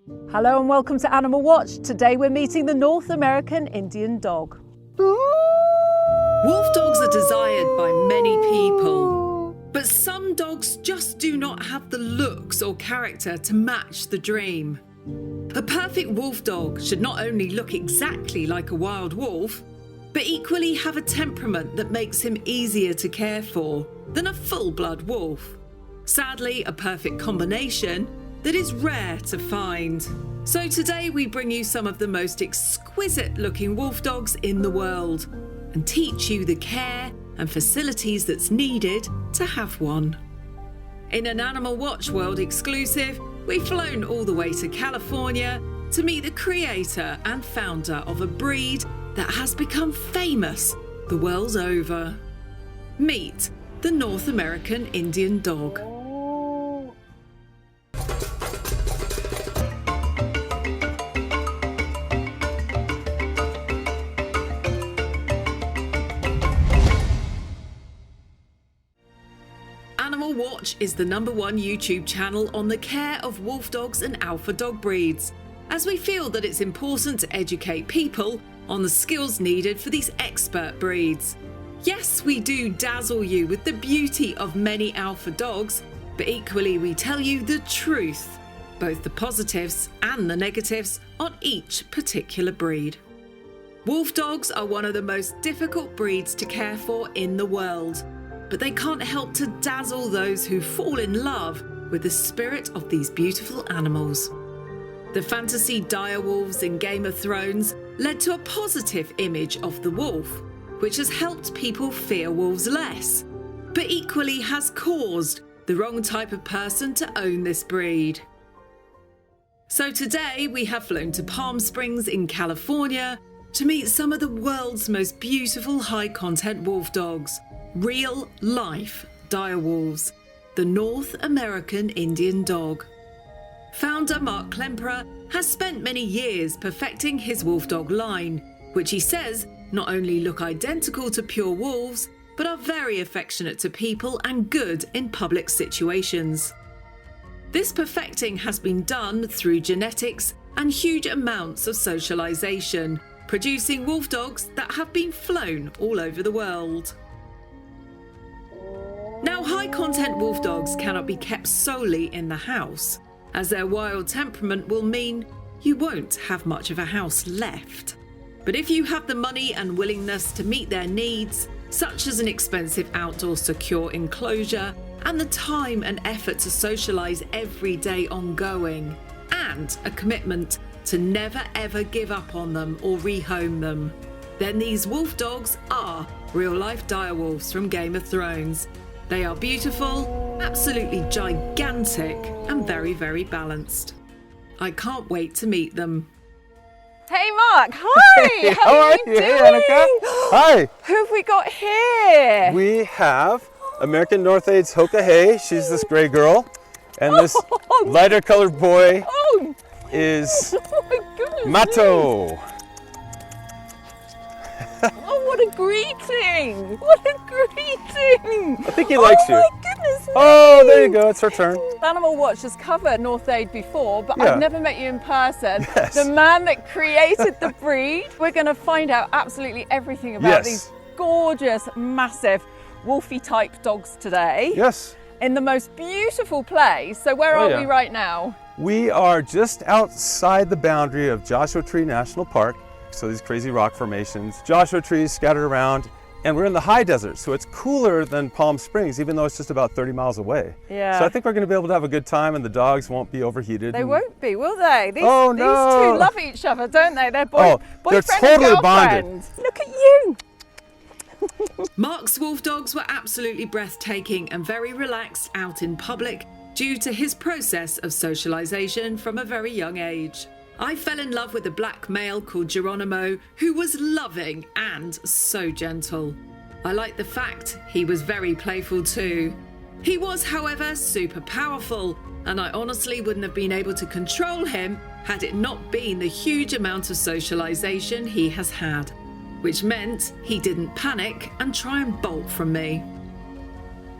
Hello and welcome to Animal Watch. Today we're meeting the North American Indian dog. Wolfdogs are desired by many people, but some dogs just do not have the looks or character to match the dream. A perfect wolf dog should not only look exactly like a wild wolf, but equally have a temperament that makes him easier to care for than a full-blood wolf. Sadly, a perfect combination that is rare to find. So today we bring you some of the most exquisite looking wolf dogs in the world and teach you the care and facilities that's needed to have one. In an Animal Watch World exclusive, we've flown all the way to California to meet the creator and founder of a breed that has become famous the world over. Meet the North American Indian dog. Animal Watch is the #1 YouTube channel on the care of wolf dogs and alpha dog breeds, as we feel that it's important to educate people on the skills needed for these expert breeds. Yes, we do dazzle you with the beauty of many alpha dogs, but equally we tell you the truth, both the positives and the negatives on each particular breed. Wolf dogs are one of the most difficult breeds to care for in the world, but they can't help to dazzle those who fall in love with the spirit of these beautiful animals. The fantasy direwolves in Game of Thrones led to a positive image of the wolf, which has helped people fear wolves less, but equally has caused the wrong type of person to own this breed. So today we have flown to Palm Springs in California to meet some of the world's most beautiful high-content wolf dogs, real-life direwolves, the North American Indian dog. Founder Mark Klemperer has spent many years perfecting his Wolfdog line, which he says not only look identical to pure wolves, but are very affectionate to people and good in public situations. This perfecting has been done through genetics and huge amounts of socialization, producing wolf dogs that have been flown all over the world. Now, high-content wolf dogs cannot be kept solely in the house, as their wild temperament will mean you won't have much of a house left. But if you have the money and willingness to meet their needs, such as an expensive outdoor secure enclosure and the time and effort to socialise every day ongoing, and a commitment to never ever give up on them or rehome them, then these wolf dogs are real-life direwolves from Game of Thrones. They are beautiful, absolutely gigantic, and very, very balanced. I can't wait to meet them. Hey Mark, hi! How are you doing? Hey Anneka. Hi! Who have we got here? We have American NorthAID's Hoka Hay. She's this gray girl. And this lighter colored boy is Oh my goodness Mato. Oh, what a greeting! What a greeting! I think he likes you. Oh my goodness me. Oh, there you go. It's her turn. Animal Watch has covered NorthAID before, but Yeah. I've never met you in person. Yes. The man that created the breed. We're going to find out absolutely everything about Yes. these gorgeous, massive, wolfy type dogs today. Yes. In the most beautiful place. So where are yeah. we right now? We are just outside the boundary of Joshua Tree National Park. So these crazy rock formations, Joshua trees scattered around, and we're in the high desert, so it's cooler than Palm Springs, even though it's just about 30 miles away. Yeah. So I think we're going to be able to have a good time, and the dogs won't be overheated. They won't be, will they? These, Oh, these no. two love each other, don't they? They're they're boyfriend totally and bonded. girlfriend. Look at you. Mark's wolf dogs were absolutely breathtaking and very relaxed out in public due to his process of socialization from a very young age. I fell in love with a black male called Geronimo, who was loving and so gentle. I liked the fact he was very playful too. He was, however, super powerful, and I honestly wouldn't have been able to control him had it not been the huge amount of socialization he has had, which meant he didn't panic and try and bolt from me.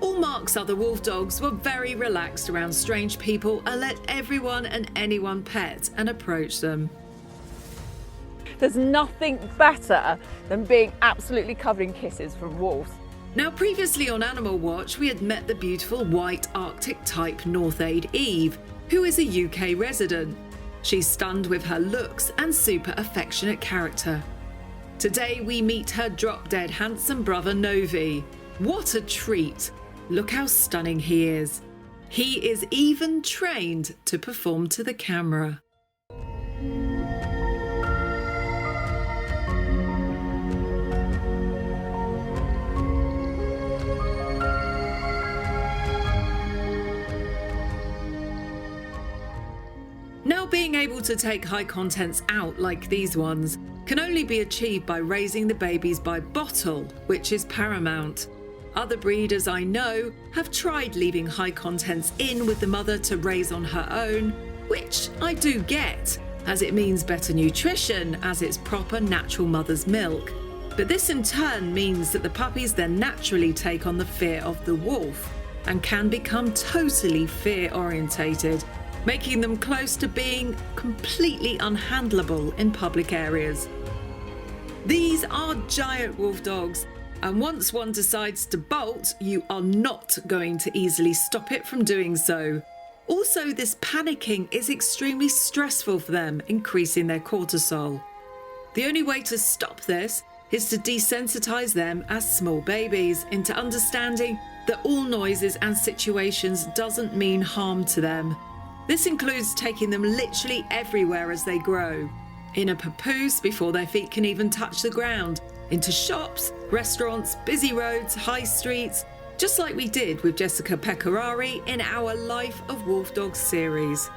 All Mark's other Wolfdogs were very relaxed around strange people and let everyone and anyone pet and approach them. There's nothing better than being absolutely covered in kisses from wolves. Now, previously on Animal Watch, we had met the beautiful white Arctic type NorthAID Eve, who is a UK resident. She's stunned with her looks and super affectionate character. Today we meet her drop-dead handsome brother Novi. What a treat! Look how stunning he is. He is even trained to perform to the camera. Now, being able to take high contents out like these ones can only be achieved by raising the babies by bottle, which is paramount. Other breeders I know have tried leaving high contents in with the mother to raise on her own, which I do get, as it means better nutrition as it's proper natural mother's milk. But this in turn means that the puppies then naturally take on the fear of the wolf and can become totally fear-orientated, making them close to being completely unhandleable in public areas. These are giant wolf dogs, and once one decides to bolt, you are not going to easily stop it from doing so. Also, this panicking is extremely stressful for them, increasing their cortisol. The only way to stop this is to desensitize them as small babies into understanding that all noises and situations doesn't mean harm to them. This includes taking them literally everywhere as they grow. In a papoose before their feet can even touch the ground, into shops, restaurants, busy roads, high streets, just like we did with Jessica Pecorari in our Life of Wolfdogs series.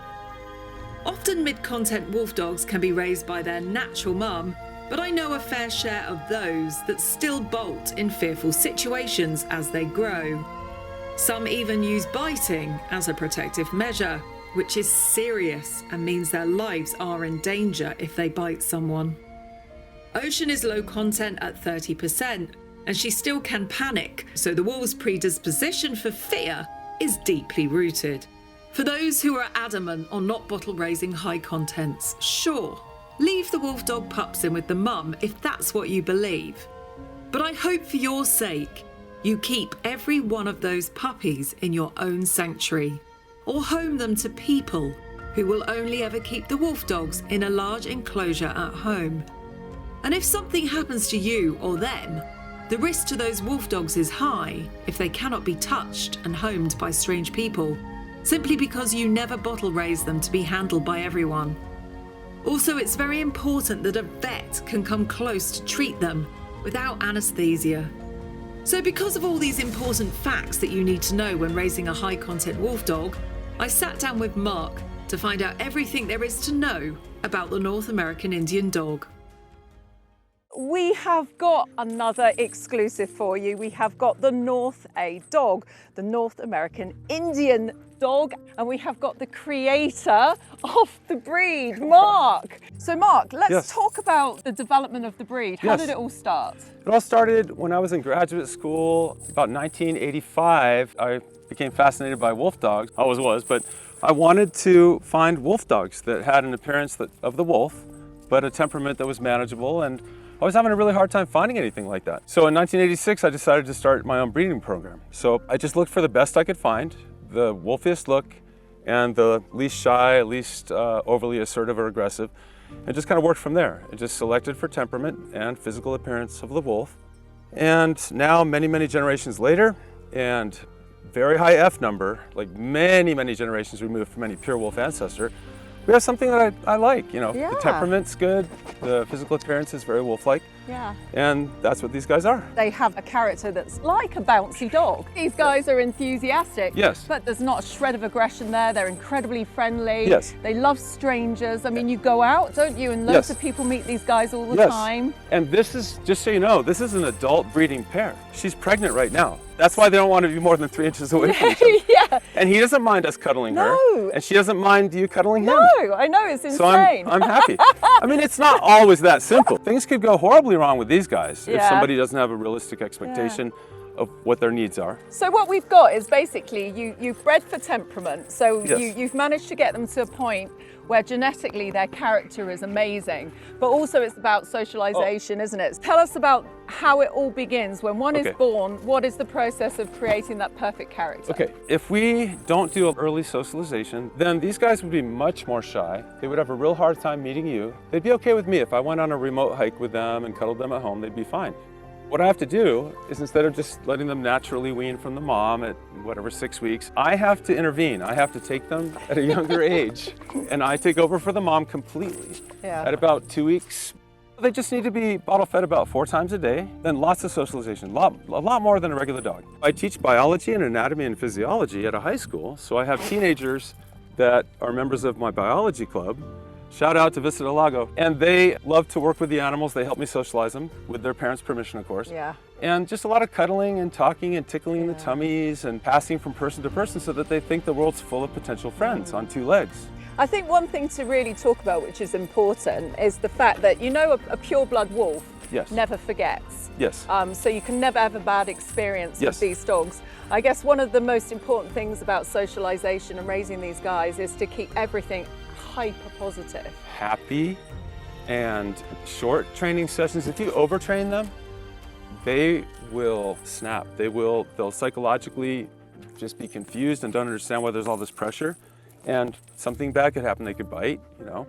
Often mid-content wolfdogs can be raised by their natural mum, but I know a fair share of those that still bolt in fearful situations as they grow. Some even use biting as a protective measure, which is serious and means their lives are in danger if they bite someone. Ocean is low content at 30%, and she still can panic, so the wolf's predisposition for fear is deeply rooted. For those who are adamant on not bottle raising high contents, sure, leave the wolf dog pups in with the mum if that's what you believe. But I hope for your sake, you keep every one of those puppies in your own sanctuary, or home them to people who will only ever keep the wolf dogs in a large enclosure at home. And if something happens to you or them, the risk to those wolf dogs is high if they cannot be touched and homed by strange people, simply because you never bottle raise them to be handled by everyone. Also, it's very important that a vet can come close to treat them without anesthesia. So because of all these important facts that you need to know when raising a high-content wolf dog, I sat down with Mark to find out everything there is to know about the North American Indian dog. We have got another exclusive for you. We have got the NorthAID Dog, the North American Indian dog, and we have got the creator of the breed, Mark. So Mark, let's talk about the development of the breed. How did it all start? It all started when I was in graduate school, about 1985. I became fascinated by wolf dogs. I always was, but I wanted to find wolf dogs that had an appearance of the wolf, but a temperament that was manageable, and I was having a really hard time finding anything like that. So in 1986, I decided to start my own breeding program. So I just looked for the best I could find, the wolfiest look, and the least shy, least overly assertive or aggressive, and just kind of worked from there. I just selected for temperament and physical appearance of the wolf. And now, many, many generations later, and very high F number, like many, many generations removed from any pure wolf ancestor, we have something that I like, you know. The temperament's good, the physical appearance is very wolf-like, and that's what these guys are. They have a character that's like a bouncy dog. These guys are enthusiastic, but there's not a shred of aggression there. They're incredibly friendly. They love strangers. I mean, you go out, don't you, and loads of people meet these guys all the time. And this is, just so you know, this is an adult breeding pair. She's pregnant right now. That's why they don't want to be more than 3 inches away from each other. And he doesn't mind us cuddling her. And she doesn't mind you cuddling him. No, I know, it's insane. So I'm happy. I mean, it's not always that simple. Things could go horribly wrong with these guys if somebody doesn't have a realistic expectation of what their needs are. So what we've got is basically you've bred for temperament. So Yes. you've managed to get them to a point where genetically their character is amazing, but also it's about socialization, isn't it? Tell us about how it all begins. When one is born, what is the process of creating that perfect character? Okay, if we don't do early socialization, then these guys would be much more shy. They would have a real hard time meeting you. They'd be okay with me. If I went on a remote hike with them and cuddled them at home, they'd be fine. What I have to do is, instead of just letting them naturally wean from the mom at whatever 6 weeks, I have to intervene. I have to take them at a younger age, and I take over for the mom completely. At about 2 weeks. They just need to be bottle fed about 4 times a day, then lots of socialization, a lot more than a regular dog. I teach biology and anatomy and physiology at a high school, so I have teenagers that are members of my biology club. Shout out to Vista del Lago. And they love to work with the animals. They help me socialize them with their parents' permission, of course. And just a lot of cuddling and talking and tickling the tummies and passing from person to person so that they think the world's full of potential friends on 2 legs. I think one thing to really talk about, which is important, is the fact that, you know, a pure-blood wolf never forgets. So you can never have a bad experience with these dogs. I guess one of the most important things about socialization and raising these guys is to keep everything hyper positive. Happy and short training sessions. If you overtrain them, they will snap. They'll psychologically just be confused and don't understand why there's all this pressure. And something bad could happen. They could bite, you know.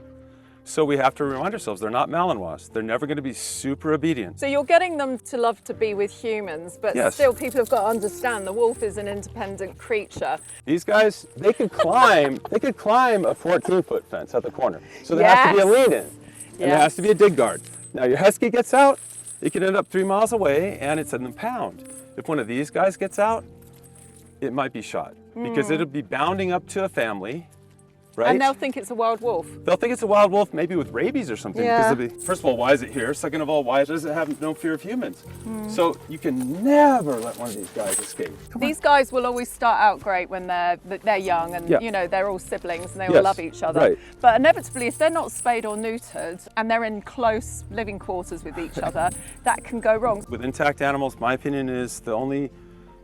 So we have to remind ourselves they're not Malinois. They're never going to be super obedient. So you're getting them to love to be with humans, but still people have got to understand the wolf is an independent creature. These guys, they could climb a 14-foot fence at the corner. So there has to be a lead-in, and there has to be a dig guard. Now your husky gets out, it can end up 3 miles away, and it's in the pound. If one of these guys gets out, it might be shot because it'll be bounding up to a family. Right? And they'll think it's a wild wolf. They'll think it's a wild wolf, maybe with rabies or something. Because first of all, why is it here? Second of all, why does it have no fear of humans? So you can never let one of these guys escape. These guys will always start out great when they're young and you know they're all siblings and they all love each other. But inevitably, if they're not spayed or neutered and they're in close living quarters with each other, that can go wrong. With intact animals, my opinion is the only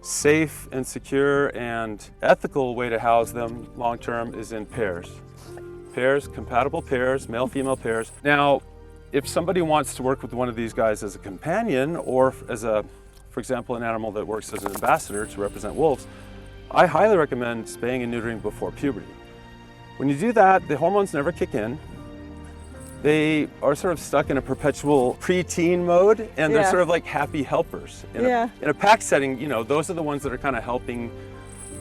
safe and secure and ethical way to house them long-term is in pairs. Compatible pairs, male-female pairs. Now, if somebody wants to work with one of these guys as a companion or as for example, an animal that works as an ambassador to represent wolves, I highly recommend spaying and neutering before puberty. When you do that, the hormones never kick in. They are sort of stuck in a perpetual preteen mode, and they're sort of like happy helpers. In a pack setting, you know, those are the ones that are kind of helping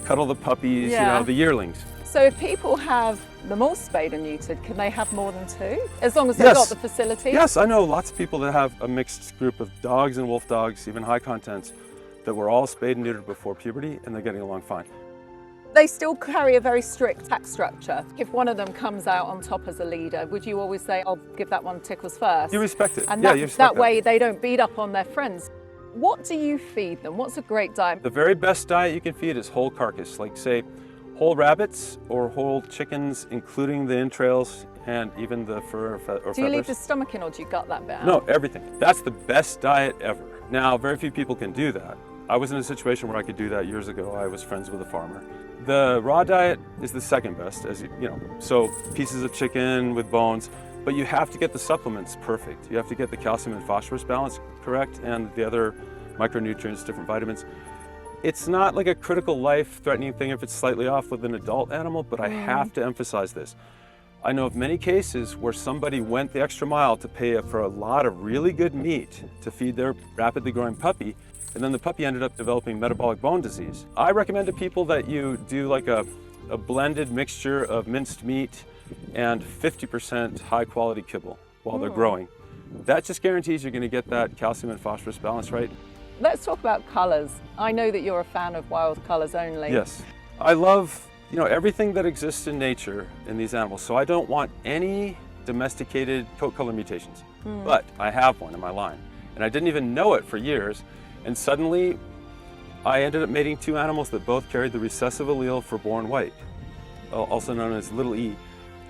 cuddle the puppies, you know, the yearlings. So if people have them all spayed and neutered, can they have more than 2? As long as they've got the facility? Yes, I know lots of people that have a mixed group of dogs and wolf dogs, even high contents, that were all spayed and neutered before puberty, and they're getting along fine. They still carry a very strict pack structure. If one of them comes out on top as a leader, would you always say, I'll give that one tickles first? You respect it. And you respect that way they don't beat up on their friends. What do you feed them? What's a great diet? The very best diet you can feed is whole carcass, like say whole rabbits or whole chickens, including the entrails and even the fur or feathers. Do you leave the stomach in or do you gut that bit out? No, everything. That's the best diet ever. Now, very few people can do that. I was in a situation where I could do that years ago. I was friends with a farmer. The raw diet is the second best, as you know, so pieces of chicken with bones, but you have to get the supplements perfect. You have to get the calcium and phosphorus balance correct and the other micronutrients, different vitamins. It's not like a critical life-threatening thing if it's slightly off with an adult animal, but I have to emphasize this. I know of many cases where somebody went the extra mile to pay for a lot of really good meat to feed their rapidly growing puppy, and then the puppy ended up developing metabolic bone disease. I recommend to people that you do like a blended mixture of minced meat and 50% high quality kibble while they're growing. That just guarantees you're going to get that calcium and phosphorus balance right. Let's talk about colors. I know that you're a fan of wild colors only. Yes. I love, you know, everything that exists in nature in these animals. So I don't want any domesticated coat color mutations, but I have one in my line. And I didn't even know it for years. And suddenly, I ended up mating 2 animals that both carried the recessive allele for born white, also known as little e.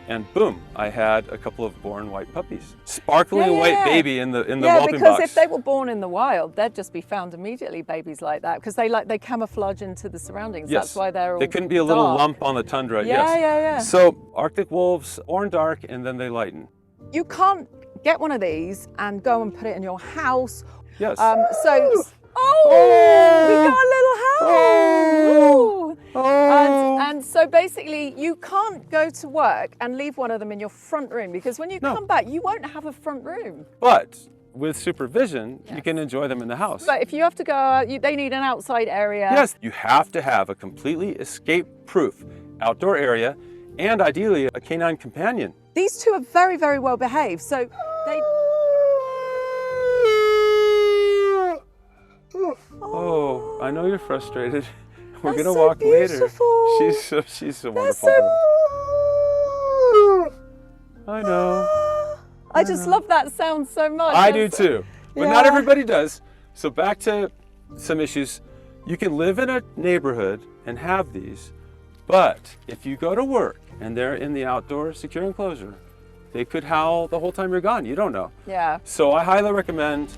and boom, I had a couple of born white puppies. Sparkling Yeah, white yeah. baby in the Yeah, whelping because box. if they were born in the wild, they'd just be found immediately, babies like that, because they camouflage into the surroundings. Yes. That's why they're all They couldn't be a little dark. lump on the tundra. Yeah, yes. yeah, yeah. So Arctic wolves, born dark, and then they lighten. You can't get one of these and go and put it in your house. Yes. We got a little house. And so basically, you can't go to work and leave one of them in your front room, because when you come back, you won't have a front room. But with supervision, you can enjoy them in the house. But if you have to go out, they need an outside area. Yes, you have to have a completely escape-proof outdoor area, and ideally a canine companion. These two are very, very well behaved. So they. Oh, I know you're frustrated. We're That's gonna so walk later. beautiful. She's so wonderful. I know. I just love that sound so much. I do too, but not Yeah. everybody does. So back to some issues. You can live in a neighborhood and have these, but if you go to work and they're in the outdoor secure enclosure, they could howl the whole time you're gone. You don't know. Yeah. So I highly recommend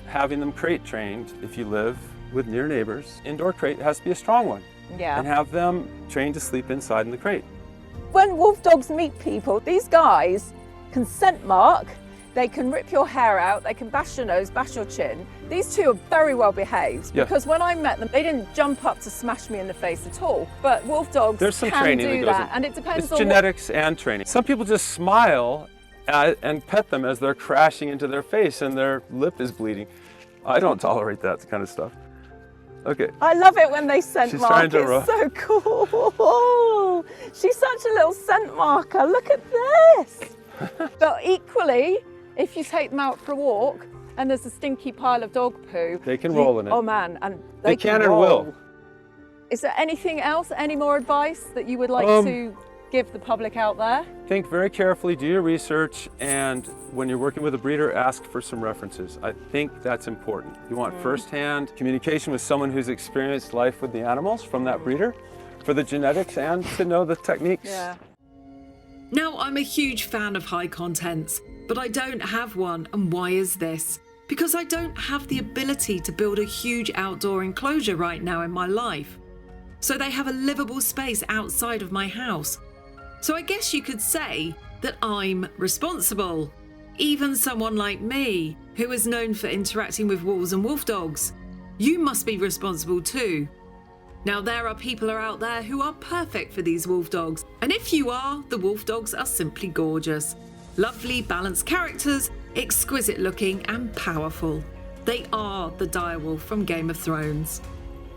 having them crate trained if you live with near neighbors. Indoor crate has to be a strong one. Yeah. And have them trained to sleep inside in the crate. When wolf dogs meet people, these guys can scent mark, they can rip your hair out, they can bash your nose, bash your chin. These two are very well behaved, Yeah. because when I met them, they didn't jump up to smash me in the face at all. But wolf dogs There's some can training do that goes that, in. and it depends It's on genetics and training. Some people just smile and pet them as they're crashing into their face and their lip is bleeding. I don't tolerate that kind of stuff. Okay. I love it when they scent She's mark. trying to It's so cool. She's such a little scent marker. Look at this. But equally, if you take them out for a walk and there's a stinky pile of dog poo, They can roll in it. Oh man, and They can and roll. will. Is there anything else, any more advice that you would like to give the public out there? Think very carefully, do your research, and when you're working with a breeder, ask for some references. I think that's important. You want firsthand communication with someone who's experienced life with the animals from that breeder for the genetics and to know the techniques. Yeah. Now, I'm a huge fan of high contents, but I don't have one. And why is this? Because I don't have the ability to build a huge outdoor enclosure right now in my life. So they have a livable space outside of my house. So I guess you could say that I'm responsible. Even someone like me, who is known for interacting with wolves and wolf dogs, you must be responsible too. Now, there are people out there who are perfect for these wolf dogs, and if you are, the wolf dogs are simply gorgeous. Lovely, balanced characters, exquisite looking and powerful. They are the Direwolf from Game of Thrones.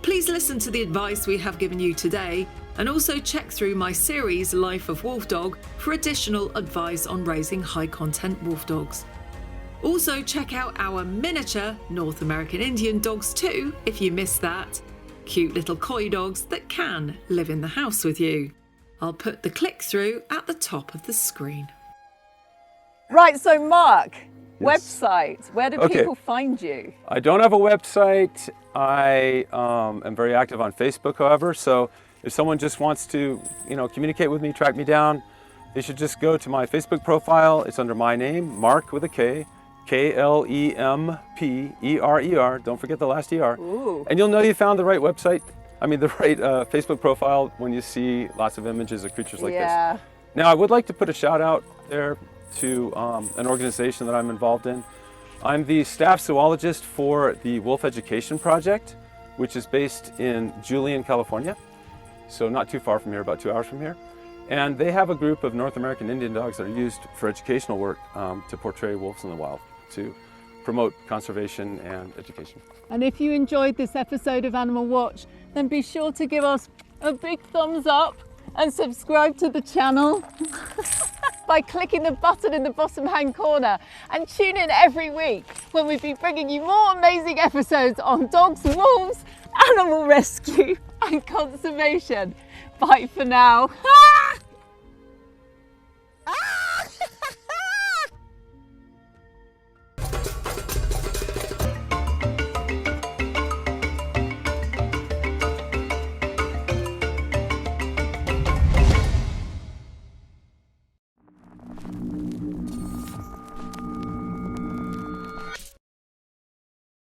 Please listen to the advice we have given you today, and also check through my series Life of Wolfdog for additional advice on raising high content wolf dogs. Also check out our miniature North American Indian dogs too, if you missed that. Cute little coy dogs that can live in the house with you. I'll put the click through at the top of the screen. Right, so Mark, Yes. website, where do Okay. people find you? I don't have a website. I am very active on Facebook, however, so if someone just wants to, communicate with me, track me down, they should just go to my Facebook profile. It's under my name, Mark with a K, Klemperer. Don't forget the last ER. Ooh. And you'll know you found the right website. The right Facebook profile when you see lots of images of creatures like Yeah. this. Now, I would like to put a shout out there to an organization that I'm involved in. I'm the staff zoologist for the Wolf Education Project, which is based in Julian, California. So not too far from here, about 2 hours from here. And they have a group of North American Indian dogs that are used for educational work to portray wolves in the wild, to promote conservation and education. And if you enjoyed this episode of Animal Watch, then be sure to give us a big thumbs up and subscribe to the channel by clicking the button in the bottom hand corner, and tune in every week when we'll be bringing you more amazing episodes on dogs, wolves, animal rescue and conservation. Bye for now.